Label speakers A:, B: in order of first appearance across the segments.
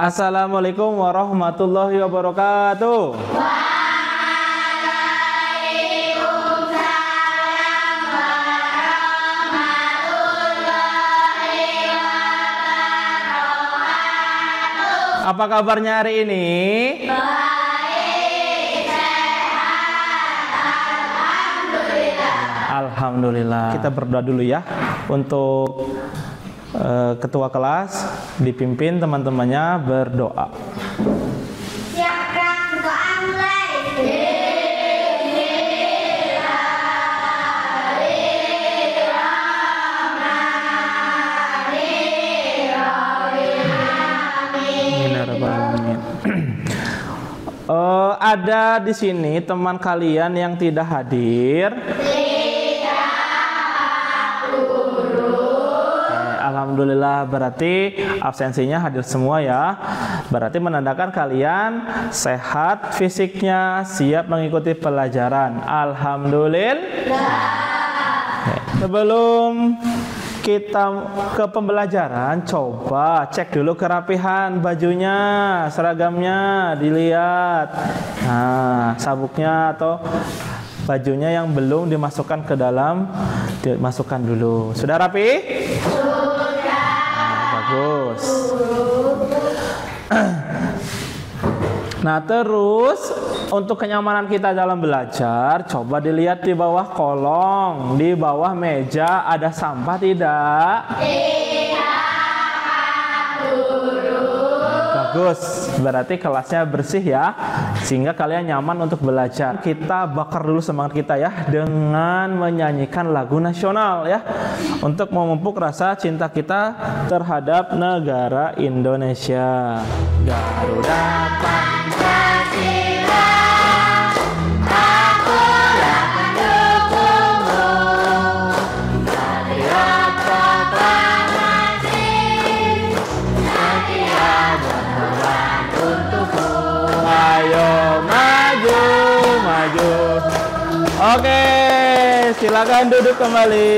A: Assalamualaikum warahmatullahi wabarakatuh. Apa kabarnya hari ini? Baik, sehat, alhamdulillah. Alhamdulillah. Kita berdoa dulu ya untuk ketua kelas, dipimpin teman-temannya berdoa.
B: Siapkan doa mulai.
A: Ada di sini teman kalian yang tidak hadir? Alhamdulillah, berarti absensinya hadir semua ya. Berarti menandakan kalian sehat fisiknya, siap mengikuti pelajaran. Alhamdulillah. Sebelum kita ke pembelajaran, coba cek dulu kerapihan bajunya, seragamnya, dilihat. Nah, sabuknya atau bajunya yang belum dimasukkan ke dalam, dimasukkan dulu. Sudah rapi? Sudah. Nah, bagus. Nah, terus untuk kenyamanan kita dalam belajar, coba dilihat di bawah kolong, di bawah meja ada sampah tidak? Tidak, Guru. Bagus, berarti kelasnya bersih ya, sehingga kalian nyaman untuk belajar. Kita bakar dulu semangat kita ya dengan menyanyikan lagu nasional ya, untuk memupuk rasa cinta kita terhadap negara Indonesia. Garuda Pancasila, aku yang mendukungmu, patriot proklamasi, setia berjuang untukmu. Ayo maju, maju. Oke, silakan duduk kembali.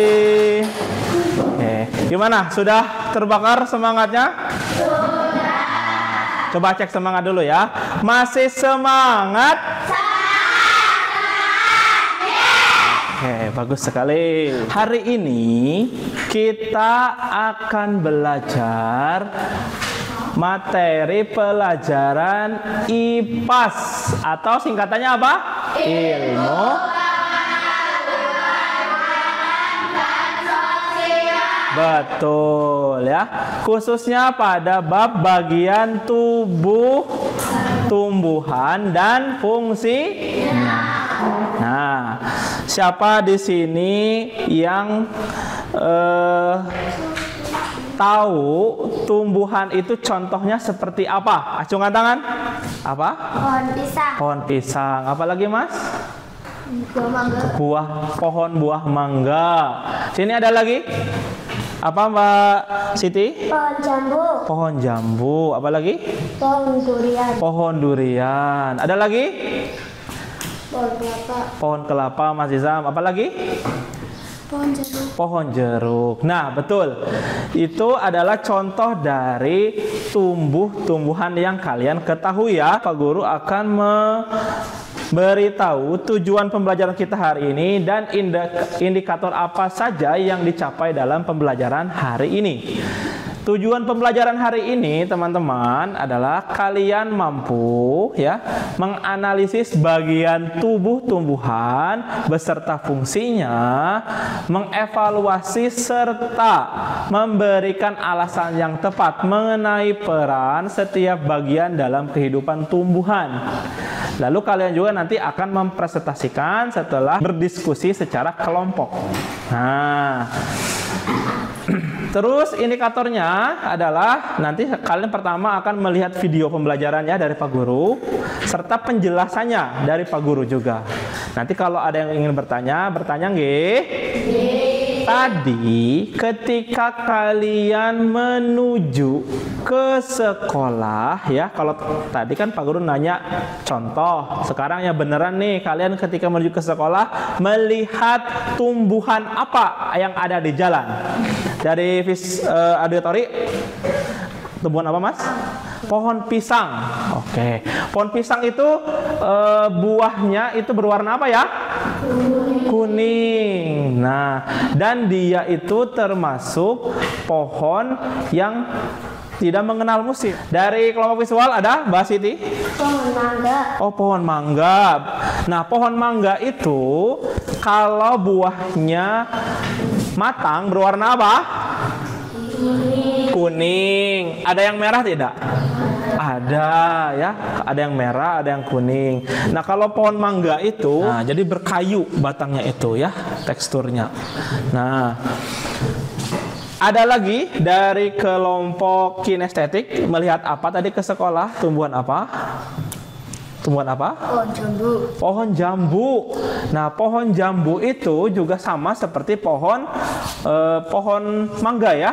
A: Oke, gimana? Sudah terbakar semangatnya? Coba cek semangat dulu ya. Masih semangat? Oke, bagus sekali. Hari ini kita akan belajar materi pelajaran IPAS atau singkatannya apa? Ilmu Betul ya, khususnya pada bab bagian tubuh, tumbuhan dan fungsinya. Nah, siapa di sini yang tahu tumbuhan itu contohnya seperti apa? Acungan tangan. Apa?
B: Pohon pisang.
A: Pohon pisang. Apalagi Mas?
B: Buah mangga.
A: Pohon buah mangga. Sini ada lagi? Apa Mbak Siti?
B: Pohon jambu.
A: Pohon jambu. Apa lagi?
B: Pohon durian.
A: Pohon durian. Ada lagi?
B: Pohon kelapa.
A: Pohon kelapa Mas Izam. Apa lagi?
B: Pohon jeruk.
A: Pohon jeruk. Nah, betul. Itu adalah contoh dari tumbuh-tumbuhan yang kalian ketahui ya. Pak Guru akan beritahu tujuan pembelajaran kita hari ini dan indikator apa saja yang dicapai dalam pembelajaran hari ini. Tujuan pembelajaran hari ini, teman-teman, adalah kalian mampu ya menganalisis bagian tubuh tumbuhan beserta fungsinya, mengevaluasi serta memberikan alasan yang tepat mengenai peran setiap bagian dalam kehidupan tumbuhan. Lalu kalian juga nanti akan mempresentasikan setelah berdiskusi secara kelompok. Nah, terus indikatornya adalah nanti kalian pertama akan melihat video pembelajarannya dari Pak Guru serta penjelasannya dari Pak Guru juga. Nanti kalau ada yang ingin bertanya nggih. Tadi ketika kalian menuju ke sekolah ya, kalau tadi kan Pak Guru nanya contoh, sekarang ya beneran nih kalian ketika menuju ke sekolah melihat tumbuhan apa yang ada di jalan. Dari auditori, tumbuhan apa Mas? Pohon pisang. Oke. Pohon pisang itu buahnya itu berwarna apa ya? Kuning. Nah, dan dia itu termasuk pohon yang tidak mengenal musim. Dari kelompok visual ada Mbak Siti?
B: Pohon mangga.
A: Oh, pohon mangga. Nah, pohon mangga itu kalau buahnya matang berwarna apa? Kuning. Ada yang merah tidak? Ada ya, ada yang merah, ada yang kuning. Nah, kalau pohon mangga itu, nah, jadi berkayu batangnya itu ya, teksturnya. Nah, ada lagi dari kelompok kinestetik, melihat apa tadi ke sekolah? Tumbuhan apa? Tumbuhan apa?
B: Pohon jambu.
A: Pohon jambu. Nah, pohon jambu itu juga sama seperti pohon mangga ya.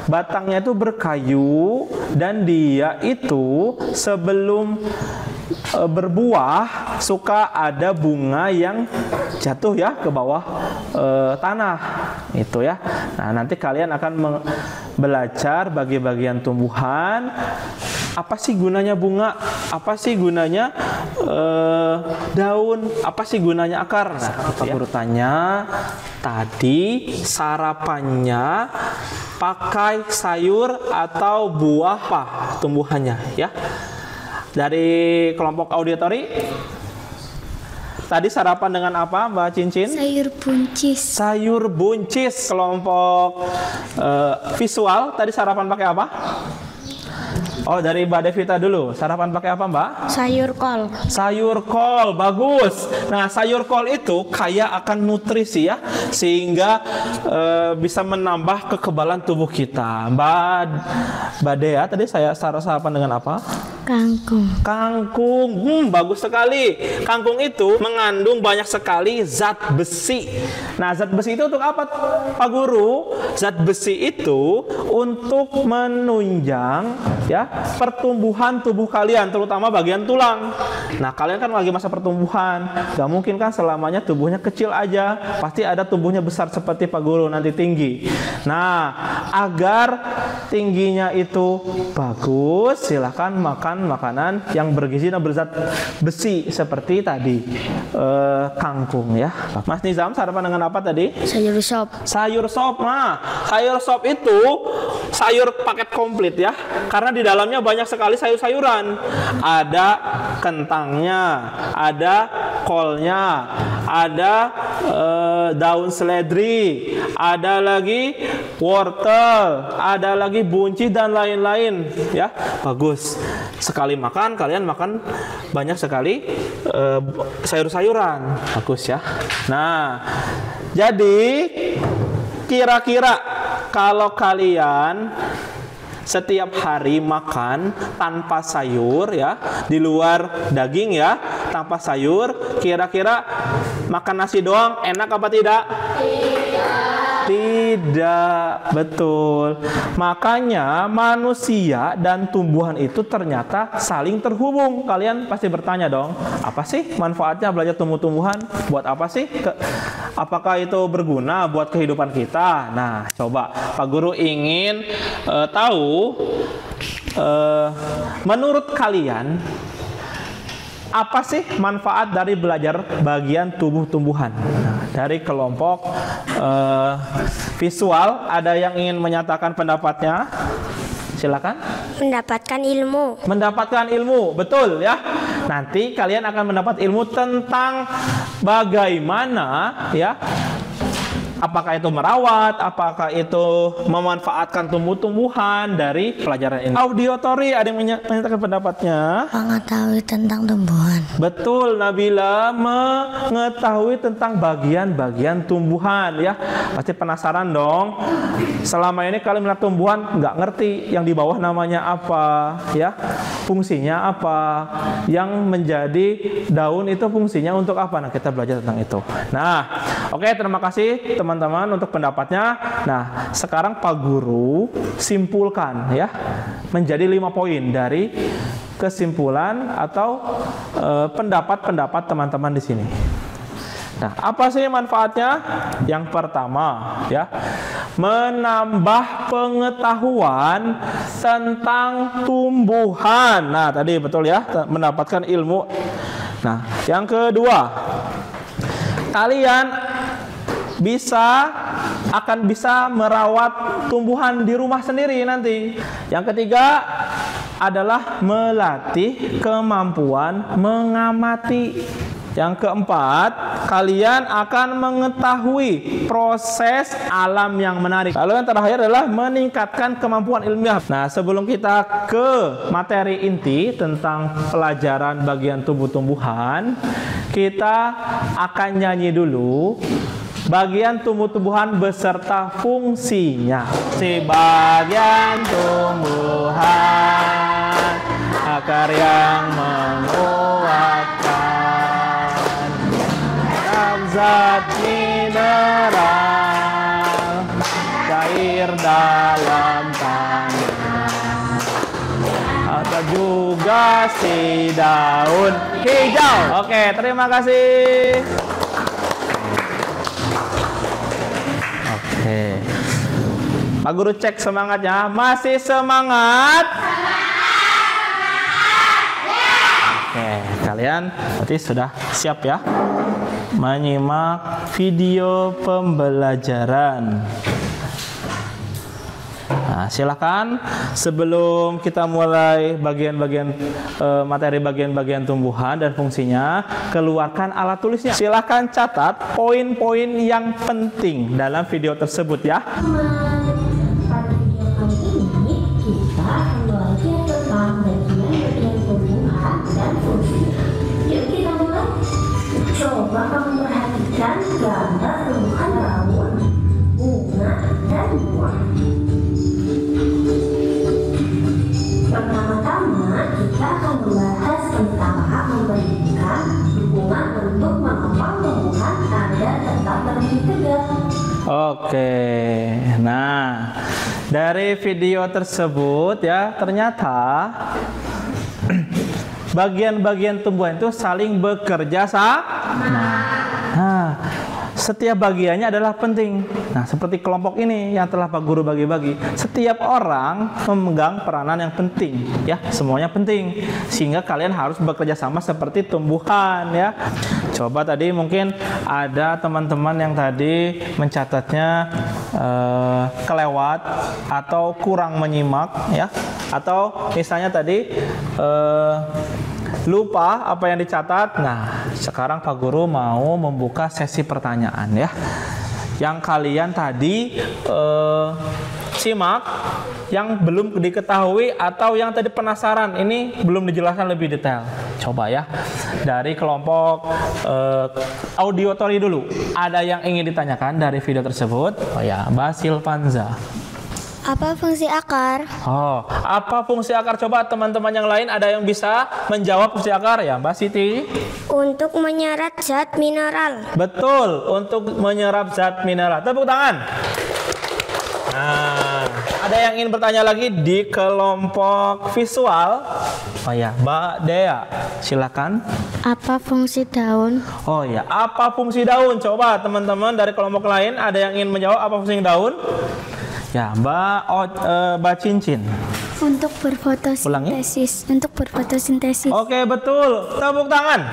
A: Batangnya itu berkayu dan dia itu sebelum berbuah suka ada bunga yang jatuh ya ke bawah tanah itu ya. Nah, nanti kalian akan belajar bagi-bagian tumbuhan. Apa sih gunanya bunga? Apa sih gunanya daun? Apa sih gunanya akar? Nah, Pak Guru tanya tadi sarapannya pakai sayur atau buah apa tumbuhannya ya? Dari kelompok auditori tadi sarapan dengan apa Mbak Cincin?
B: Sayur buncis.
A: Sayur buncis. Kelompok visual tadi sarapan pakai apa? Oh, dari Mbak Devita dulu. Sarapan pakai apa, Mbak?
B: Sayur kol.
A: Sayur kol, bagus. Nah, sayur kol itu kaya akan nutrisi ya, sehingga bisa menambah kekebalan tubuh kita. Mbak Dea, tadi saya sarapan dengan apa?
B: Kangkung.
A: Kangkung, bagus sekali. Kangkung itu mengandung banyak sekali zat besi. Nah, zat besi itu untuk apa, Pak Guru? Zat besi itu untuk menunjang ya pertumbuhan tubuh kalian, terutama bagian tulang. Nah, kalian kan lagi masa pertumbuhan, gak mungkin kan selamanya tubuhnya kecil aja, pasti ada tumbuhnya besar seperti Pak Guru nanti tinggi. Nah, agar tingginya itu bagus, silahkan makan makanan yang bergizi dan berzat besi seperti tadi kangkung ya. Mas Nizam sarapan dengan apa tadi?
B: Sayur sop.
A: Sayur sop. Nah, sayur sop itu sayur paket komplit ya, karena di dalamnya banyak sekali sayur-sayuran. Ada kentangnya, ada kolnya, ada daun seledri, ada lagi wortel, ada lagi buncis dan lain-lain ya. Bagus. Sekali makan kalian makan banyak sekali sayur-sayuran. Bagus ya. Nah, jadi kira-kira kalau kalian setiap hari makan tanpa sayur ya, di luar daging ya, tanpa sayur, kira-kira makan nasi doang enak apa tidak? Tidak, betul. Makanya manusia dan tumbuhan itu ternyata saling terhubung. Kalian pasti bertanya dong, apa sih manfaatnya belajar tumbuh-tumbuhan? Buat apa sih? Apakah itu berguna buat kehidupan kita? Nah, coba Pak Guru ingin tahu, menurut kalian apa sih manfaat dari belajar bagian tubuh-tumbuhan? Nah, dari kelompok visual, ada yang ingin menyatakan pendapatnya? Silakan.
B: Mendapatkan ilmu.
A: Mendapatkan ilmu, betul ya. Nanti kalian akan mendapat ilmu tentang bagaimana ya, apakah itu merawat, apakah itu memanfaatkan tumbuh-tumbuhan dari pelajaran ini. Auditori, ada yang menyatakan pendapatnya?
B: Mengetahui tentang tumbuhan.
A: Betul, Nabila, mengetahui tentang bagian-bagian tumbuhan ya. Pasti penasaran dong. Selama ini kalian melihat tumbuhan nggak ngerti yang di bawah namanya apa ya, fungsinya apa, yang menjadi daun itu fungsinya untuk apa. Nah, kita belajar tentang itu. Nah, oke, terima kasih teman-teman untuk pendapatnya. Nah, sekarang Pak Guru simpulkan ya, menjadi 5 poin dari kesimpulan atau pendapat-pendapat teman-teman di sini. Nah, apa sih manfaatnya? Yang pertama ya, menambah pengetahuan tentang tumbuhan. Nah, tadi betul ya, mendapatkan ilmu. Nah, yang kedua, kalian akan bisa merawat tumbuhan di rumah sendiri nanti. Yang ketiga adalah melatih kemampuan mengamati. Yang keempat, kalian akan mengetahui proses alam yang menarik. Lalu yang terakhir adalah meningkatkan kemampuan ilmiah. Nah, sebelum kita ke materi inti tentang pelajaran bagian tumbuh-tumbuhan, kita akan nyanyi dulu bagian tumbuh-tumbuhan beserta fungsinya. Sebagian tumbuhan akar yang menguatkan zat mineral cair dalam tanah, atau juga si daun hijau. Oke, terima kasih. Oke, Pak Guru cek semangatnya. Masih semangat? Oke, kalian berarti sudah siap ya menyimak video pembelajaran. Nah, silakan sebelum kita mulai materi bagian-bagian tumbuhan dan fungsinya, keluarkan alat tulisnya. Silakan catat poin-poin yang penting dalam video tersebut ya.
C: Pada video kali ini kita akan belajar tentang bagian-bagian tumbuhan dan fungsinya. Yuk kita mulai. Coba kamu perhatikan gambar tumbuhan daun, bunga, dan buah. Pertama-tama kita akan membahas tentang hak memberikan dukungan untuk mengembang tumbuhan agar tetap berdiri tegak.
A: Oke, nah dari video tersebut ya ternyata bagian-bagian tumbuhan itu saling bekerja sama. Nah, setiap bagiannya adalah penting. Nah, seperti kelompok ini yang telah Pak Guru bagi-bagi. Setiap orang memegang peranan yang penting, ya, semuanya penting. Sehingga kalian harus bekerja sama seperti tumbuhan, ya. Coba tadi mungkin ada teman-teman yang tadi mencatatnya kelewat atau kurang menyimak, ya. Atau misalnya tadi lupa apa yang dicatat. Nah, sekarang Pak Guru mau membuka sesi pertanyaan ya. Yang kalian tadi simak, yang belum diketahui atau yang tadi penasaran, ini belum dijelaskan lebih detail. Coba ya, dari kelompok audiotori dulu. Ada yang ingin ditanyakan dari video tersebut? Oh ya, Mbak Silvanza.
B: Apa fungsi akar?
A: Oh, apa fungsi akar? Coba teman-teman yang lain ada yang bisa menjawab fungsi akar ya, Mbak Siti?
B: Untuk menyerap zat mineral.
A: Betul, untuk menyerap zat mineral. Tepuk tangan. Nah, ada yang ingin bertanya lagi di kelompok visual? Oh ya, Mbak Dea, silakan.
B: Apa fungsi daun?
A: Oh ya, apa fungsi daun? Coba teman-teman dari kelompok lain ada yang ingin menjawab apa fungsi daun? Ya, Mbak Cincin.
B: Untuk berfotosintesis. Untuk berfotosintesis.
A: Oke, betul. Tepuk tangan.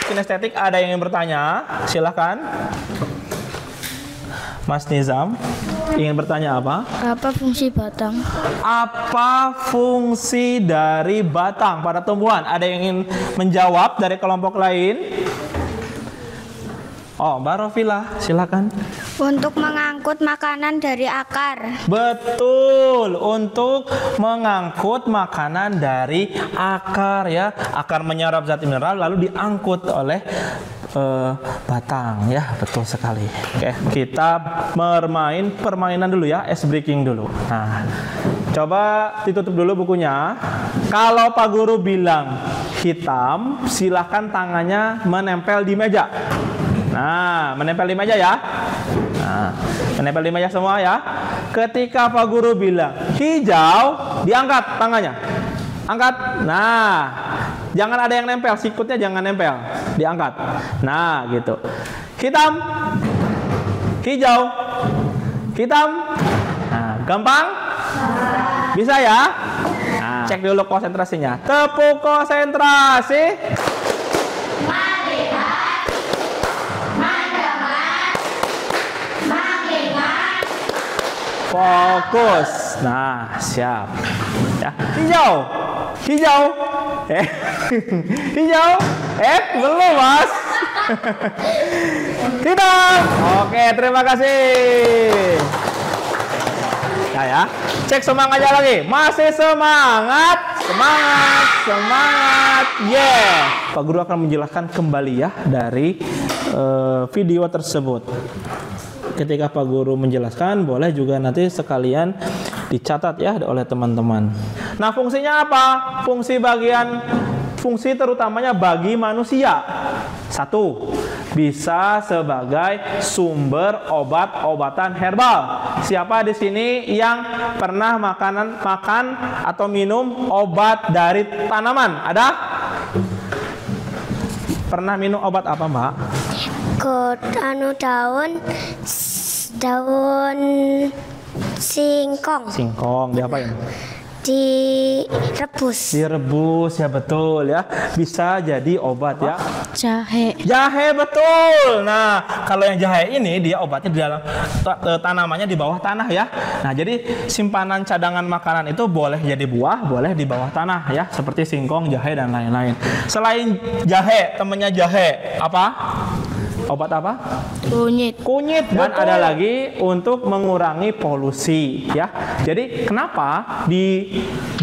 A: Kinestetik ada yang ingin bertanya? Silakan. Mas Nizam ingin bertanya apa?
B: Apa fungsi batang?
A: Apa fungsi dari batang pada tumbuhan? Ada yang ingin menjawab dari kelompok lain? Oh, Mbak Rofila, silakan.
B: Untuk mengangkut makanan dari akar.
A: Betul, untuk mengangkut makanan dari akar ya. Akar menyerap zat mineral lalu diangkut oleh batang ya, betul sekali. Oke, kita bermain permainan dulu ya, ice breaking dulu. Nah, coba ditutup dulu bukunya. Kalau Pak Guru bilang hitam, silahkan tangannya menempel di meja. Nah, menempel di meja ya. Nah, menempel di meja semua ya. Ketika Pak Guru bilang hijau, diangkat tangannya. Angkat. Nah, jangan ada yang nempel, sikutnya jangan nempel. Diangkat. Nah, gitu. Hitam. Hijau. Hitam? Nah, gampang? Bisa ya? Nah, cek dulu konsentrasinya. Tepuk konsentrasi. Fokus. Nah, siap. Ya. Hijau. Hijau. Hijau. Belum, Mas. Hitam. Oke, terima kasih. Ya. Cek semangatnya lagi. Masih semangat. Semangat. Yeah. Pak Guru akan menjelaskan kembali ya dari video tersebut. Ketika Pak Guru menjelaskan, boleh juga nanti sekalian dicatat ya oleh teman-teman. Nah, fungsinya apa? Fungsi terutamanya bagi manusia. 1. Bisa sebagai sumber obat-obatan herbal. Siapa di sini yang pernah makan atau minum obat dari tanaman? Ada? Pernah minum obat apa, Mbak?
B: Daun singkong.
A: Singkong diapain?
B: Direbus.
A: Direbus ya, betul ya. Bisa jadi obat ya.
B: Jahe
A: Betul. Nah, kalau yang jahe ini dia obatnya di dalam tanamannya di bawah tanah ya. Nah, jadi simpanan cadangan makanan itu boleh jadi buah, boleh di bawah tanah ya, seperti singkong, jahe dan lain-lain. Selain jahe, temennya jahe apa? Obat apa?
B: Kunyit.
A: Dan ada lagi untuk mengurangi polusi ya. Jadi kenapa di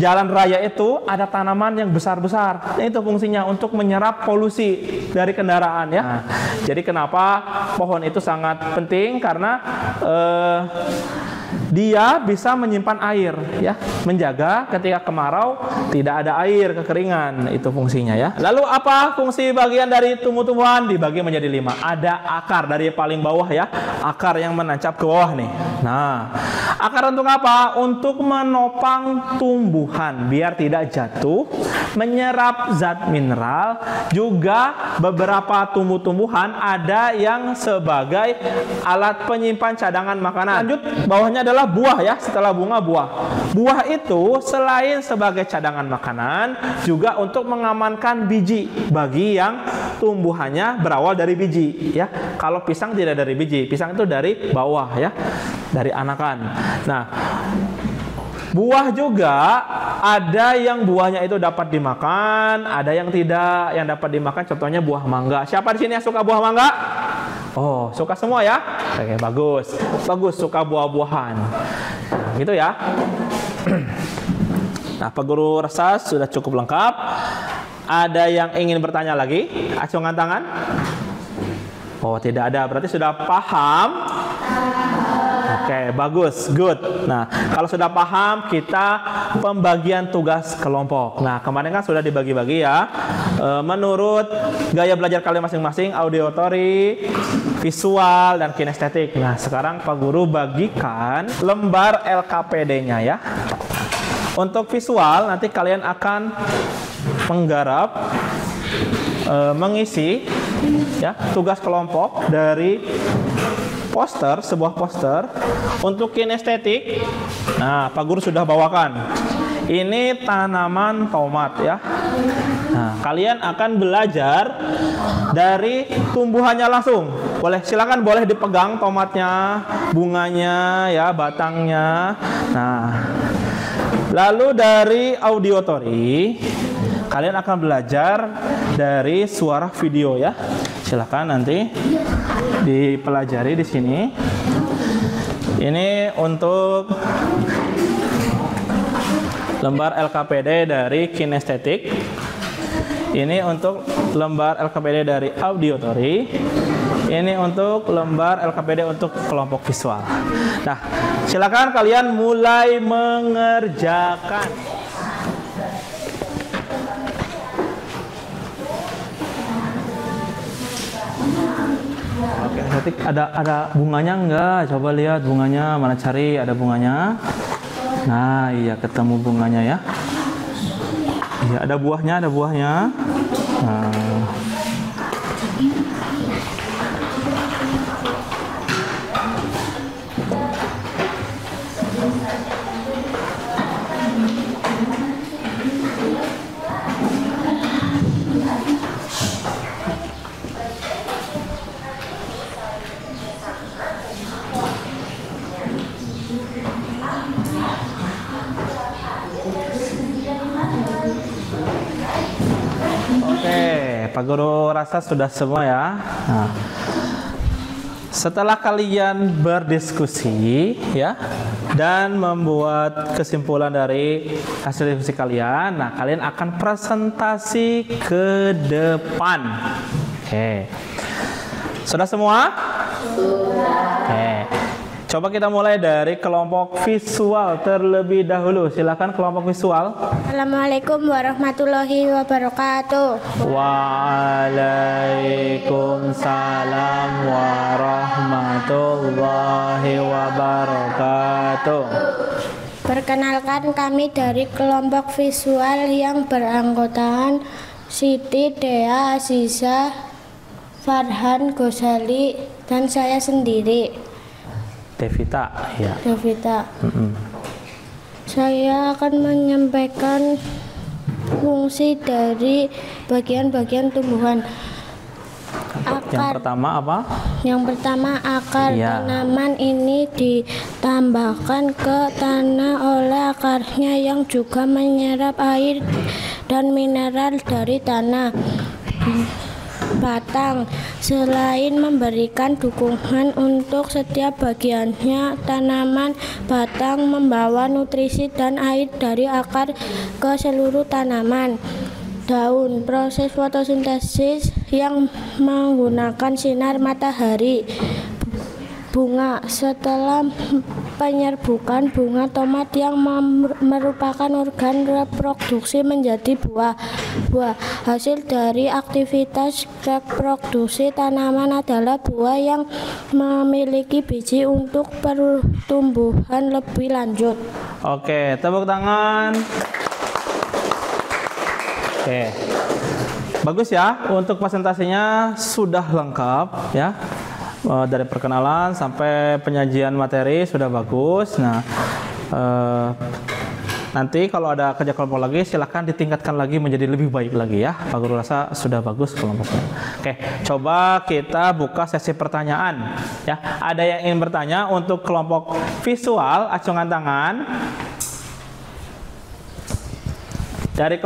A: jalan raya itu ada tanaman yang besar-besar? Itu fungsinya untuk menyerap polusi dari kendaraan ya. Nah, jadi kenapa pohon itu sangat penting? Karena dia bisa menyimpan air ya, menjaga ketika kemarau tidak ada air, kekeringan, itu fungsinya ya. Lalu apa fungsi bagian dari tumbuh-tumbuhan? Dibagi menjadi 5. Ada akar dari paling bawah ya, akar yang menancap ke bawah nih. Nah, akar untuk apa? Untuk menopang tumbuhan biar tidak jatuh, menyerap zat mineral, juga beberapa tumbuh-tumbuhan ada yang sebagai alat penyimpan cadangan makanan. Lanjut, bawahnya adalah buah ya, setelah bunga buah. Buah itu selain sebagai cadangan makanan, juga untuk mengamankan biji bagi yang tumbuhannya berawal dari biji ya. Kalau pisang tidak dari biji, pisang itu dari bawah ya, dari anakan. Nah, buah juga ada yang buahnya itu dapat dimakan, ada yang tidak, yang dapat dimakan. Contohnya buah mangga. Siapa di sini yang suka buah mangga? Oh, suka semua ya? Oke, bagus. Bagus, suka buah-buahan. Nah, gitu ya. Nah, Pak Guru rasa sudah cukup lengkap. Ada yang ingin bertanya lagi? Acungan tangan. Oh, tidak ada. Berarti sudah paham? Oke, bagus, good. Nah, kalau sudah paham, kita pembagian tugas kelompok. Nah, kemarin kan sudah dibagi-bagi ya, menurut gaya belajar kalian masing-masing, auditory, visual, dan kinestetik. Nah, sekarang Pak Guru bagikan lembar LKPD-nya ya. Untuk visual, nanti kalian akan menggarap, mengisi ya tugas kelompok dari poster, sebuah poster. Untuk kinestetik, nah Pak Guru sudah bawakan. Ini tanaman tomat ya. Nah, kalian akan belajar dari tumbuhannya langsung. Silakan boleh dipegang tomatnya, bunganya ya, batangnya. Nah, lalu dari auditory, kalian akan belajar dari suara video ya. Silakan nanti dipelajari di sini. Ini untuk lembar LKPD dari kinestetik. Ini untuk lembar LKPD dari auditory. Ini untuk lembar LKPD untuk kelompok visual. Nah, silakan kalian mulai mengerjakan. Oke, nanti ada bunganya enggak? Coba lihat bunganya, mana cari ada bunganya. Nah, iya ketemu bunganya ya. Iya, ada buahnya, Nah. Pak Guru rasa sudah semua ya. Nah, setelah kalian berdiskusi ya dan membuat kesimpulan dari hasil diskusi kalian, nah kalian akan presentasi ke depan. Oke. Sudah semua? Sudah. Oke. Coba kita mulai dari kelompok visual terlebih dahulu. Silakan kelompok visual.
B: Assalamualaikum warahmatullahi wabarakatuh.
A: Waalaikumsalam warahmatullahi wabarakatuh.
B: Perkenalkan, kami dari kelompok visual yang beranggotakan Siti, Dea, Aziza, Farhan, Gosali, dan saya sendiri,
A: Devita, ya.
B: Devita. Saya akan menyampaikan fungsi dari bagian-bagian tumbuhan.
A: Yang pertama apa?
B: Yang pertama, akar.
A: Ya.
B: Tanaman ini ditambahkan ke tanah oleh akarnya yang juga menyerap air dan mineral dari tanah. Batang, selain memberikan dukungan untuk setiap bagiannya, tanaman batang membawa nutrisi dan air dari akar ke seluruh tanaman. Daun, proses fotosintesis yang menggunakan sinar matahari. Bunga, setelah penyerbukan bunga tomat yang merupakan organ reproduksi menjadi buah. Hasil dari aktivitas reproduksi tanaman adalah buah yang memiliki biji untuk pertumbuhan lebih lanjut.
A: Oke, tepuk tangan. Oke. Bagus ya, untuk presentasinya sudah lengkap ya. Dari perkenalan sampai penyajian materi sudah bagus. Nah, nanti kalau ada kerja kelompok lagi silahkan ditingkatkan lagi menjadi lebih baik lagi ya. Pak Guru rasa sudah bagus kelompoknya. Oke, coba kita buka sesi pertanyaan ya. Ada yang ingin bertanya untuk kelompok visual, acungan tangan. Dari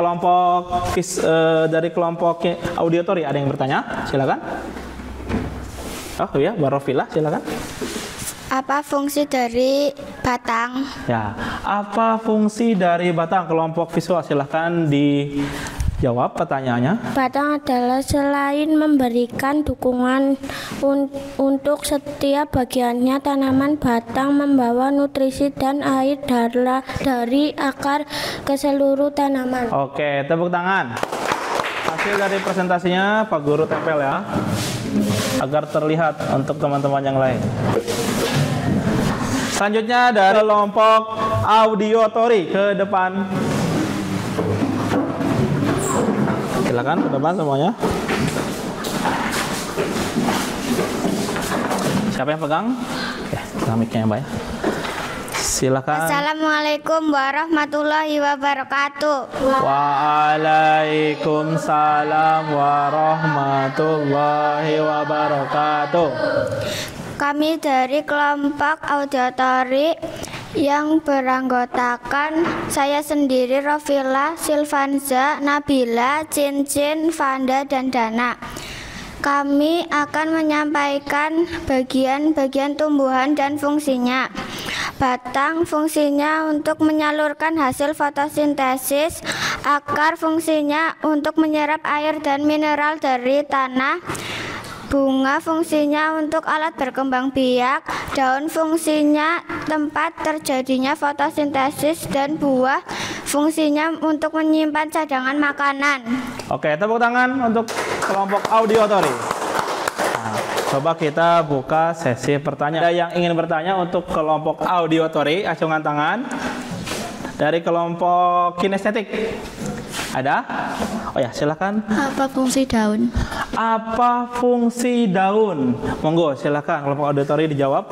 A: kelompok auditori ada yang bertanya? Silakan. Oh ya, Barofila, silakan.
B: Apa fungsi dari batang?
A: Ya, apa fungsi dari batang? Kelompok visual silakan dijawab pertanyaannya.
B: Batang adalah selain memberikan dukungan untuk setiap bagiannya, tanaman batang membawa nutrisi dan air dari akar ke seluruh tanaman.
A: Oke, tepuk tangan. Hasil dari presentasinya Pak Guru tempel ya, agar terlihat untuk teman-teman yang lain. Selanjutnya dari kelompok auditori ke depan. Silakan ke depan semuanya. Siapa yang pegang? Oke, pegang mic-nya ya, Mbak ya. Silakan.
B: Assalamualaikum warahmatullahi wabarakatuh.
A: Waalaikumsalam warahmatullahi wabarakatuh.
B: Kami dari kelompok auditori yang beranggotakan saya sendiri, Rofila, Silvanza, Nabila, Cincin, Vanda, dan Dana. Kami akan menyampaikan bagian-bagian tumbuhan dan fungsinya. Batang fungsinya untuk menyalurkan hasil fotosintesis, akar fungsinya untuk menyerap air dan mineral dari tanah, bunga fungsinya untuk alat berkembang biak, daun fungsinya tempat terjadinya fotosintesis, dan buah fungsinya untuk menyimpan cadangan makanan.
A: Oke, tepuk tangan untuk kelompok auditori. Nah, coba kita buka sesi pertanyaan. Ada yang ingin bertanya untuk kelompok auditori, acungan tangan. Dari kelompok kinestetik, ada? Oh ya, silakan.
B: Apa fungsi daun?
A: Apa fungsi daun? Monggo, silakan kelompok auditori dijawab.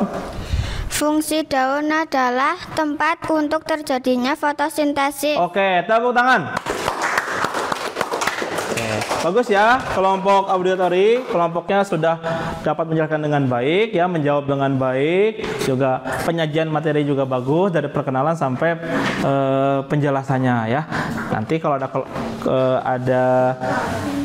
B: Fungsi daun adalah tempat untuk terjadinya fotosintesis.
A: Oke, tepuk tangan. Oke. Oke, bagus ya kelompok auditori, kelompoknya sudah dapat menjelaskan dengan baik ya, menjawab dengan baik, juga penyajian materi juga bagus dari perkenalan sampai penjelasannya ya. Nanti kalau ada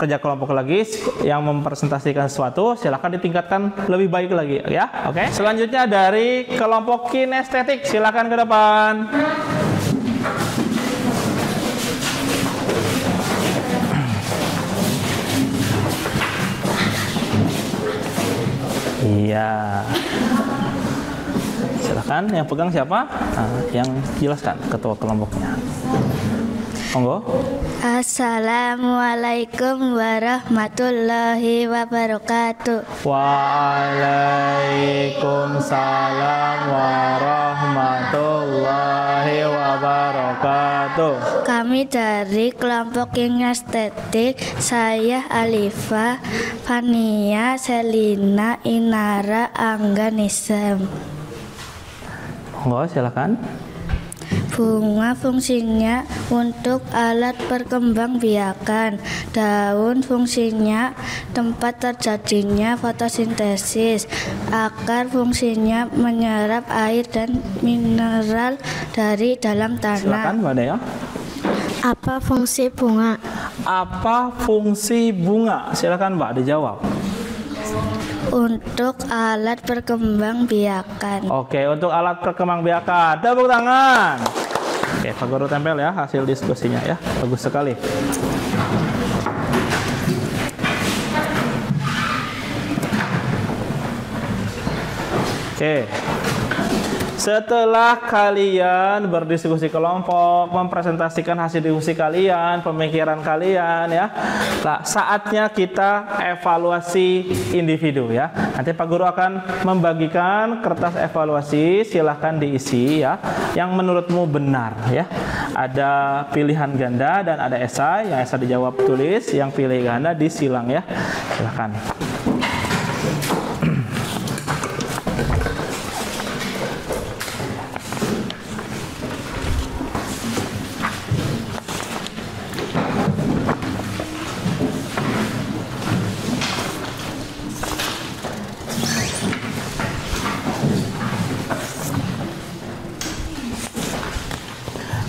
A: kerja kelompok lagi yang mempresentasikan sesuatu, silakan ditingkatkan lebih baik lagi ya. Oke. Selanjutnya dari kelompok kinestetik, silakan ke depan. Iya. Silakan, yang pegang siapa? Nah, yang jelaskan ketua kelompoknya. Monggo.
B: Assalamualaikum warahmatullahi wabarakatuh.
A: Waalaikumsalam warahmatullahi wabarakatuh.
B: Kami dari kelompok kinestetik, saya Alifa, Fania, Selina, Inara, Angga, Nisam.
A: Monggo, silakan.
B: Bunga fungsinya untuk alat perkembangbiakan. Daun fungsinya tempat terjadinya fotosintesis. Akar fungsinya menyerap air dan mineral dari dalam tanah.
A: Silakan Mbak Dea.
B: Apa fungsi bunga?
A: Apa fungsi bunga? Silakan Mbak dijawab.
B: Untuk alat perkembangbiakan.
A: Oke, untuk alat perkembangbiakan. Tepuk tangan. Oke, Pak Guru tempel ya hasil diskusinya ya. Bagus sekali. Oke. Setelah kalian berdiskusi kelompok, mempresentasikan hasil diskusi kalian, pemikiran kalian ya, nah, saatnya kita evaluasi individu ya. Nanti Pak Guru akan membagikan kertas evaluasi, silahkan diisi ya, yang menurutmu benar ya. Ada pilihan ganda dan ada esai, yang esai dijawab tulis, yang pilih ganda disilang ya. Silahkan.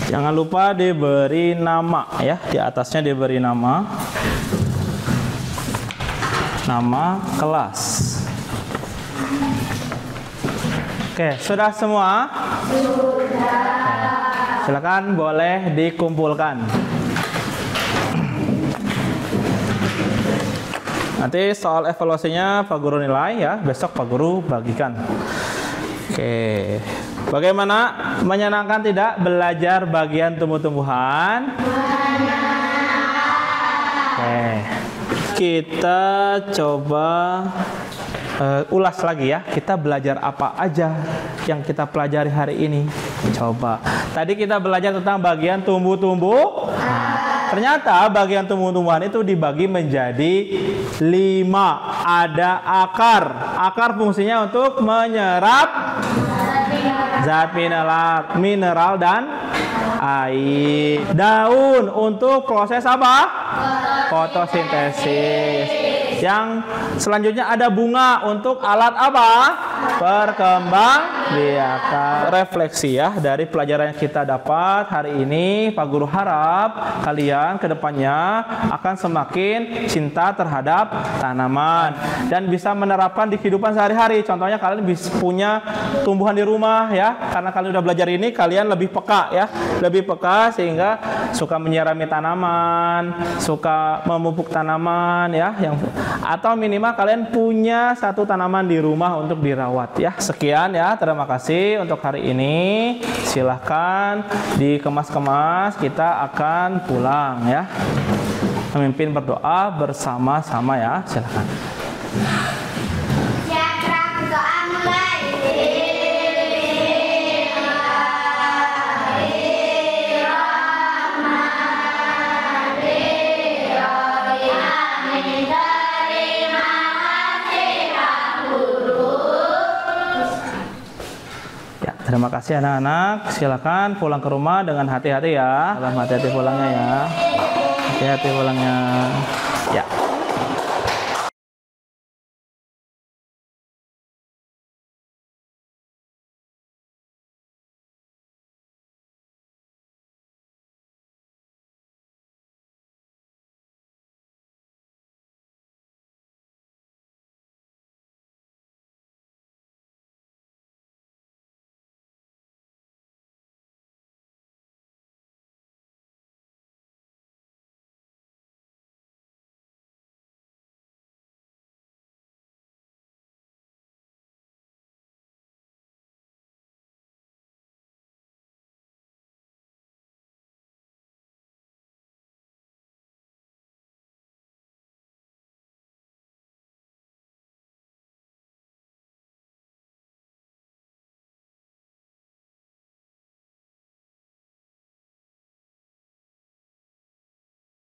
A: Jangan lupa diberi nama ya, di atasnya diberi nama kelas. Oke, sudah semua? Sudah. Silakan boleh dikumpulkan. Nanti soal evaluasinya Pak Guru nilai ya, besok Pak Guru bagikan. Oke. Bagaimana? Menyenangkan tidak belajar bagian tumbuh-tumbuhan? Oke. Kita coba ulas lagi ya. Kita belajar apa aja yang kita pelajari hari ini? Coba. Tadi kita belajar tentang bagian tumbuh-tumbuh. Ternyata bagian tumbuh-tumbuhan itu dibagi menjadi 5. Ada akar. Akar fungsinya untuk menyerap zat mineral dan air. Daun untuk proses apa? Fotosintesis. Yang selanjutnya ada bunga untuk alat apa? Perkembangbiakan. Refleksi ya dari pelajaran yang kita dapat hari ini. Pak Guru harap kalian kedepannya akan semakin cinta terhadap tanaman dan bisa menerapkan di kehidupan sehari-hari. Contohnya kalian bisa punya tumbuhan di rumah ya, karena kalian udah belajar ini, kalian lebih peka ya, lebih peka sehingga suka menyirami tanaman, suka memupuk tanaman ya, atau minimal kalian punya satu tanaman di rumah untuk dirawat ya. Sekian ya, terima kasih untuk hari ini. Silahkan dikemas-kemas, kita akan pulang ya. Pemimpin berdoa bersama-sama ya, silahkan. Terima kasih anak-anak. Silakan pulang ke rumah dengan hati-hati ya. Dalam hati-hati pulangnya ya. Hati-hati pulangnya. Ya.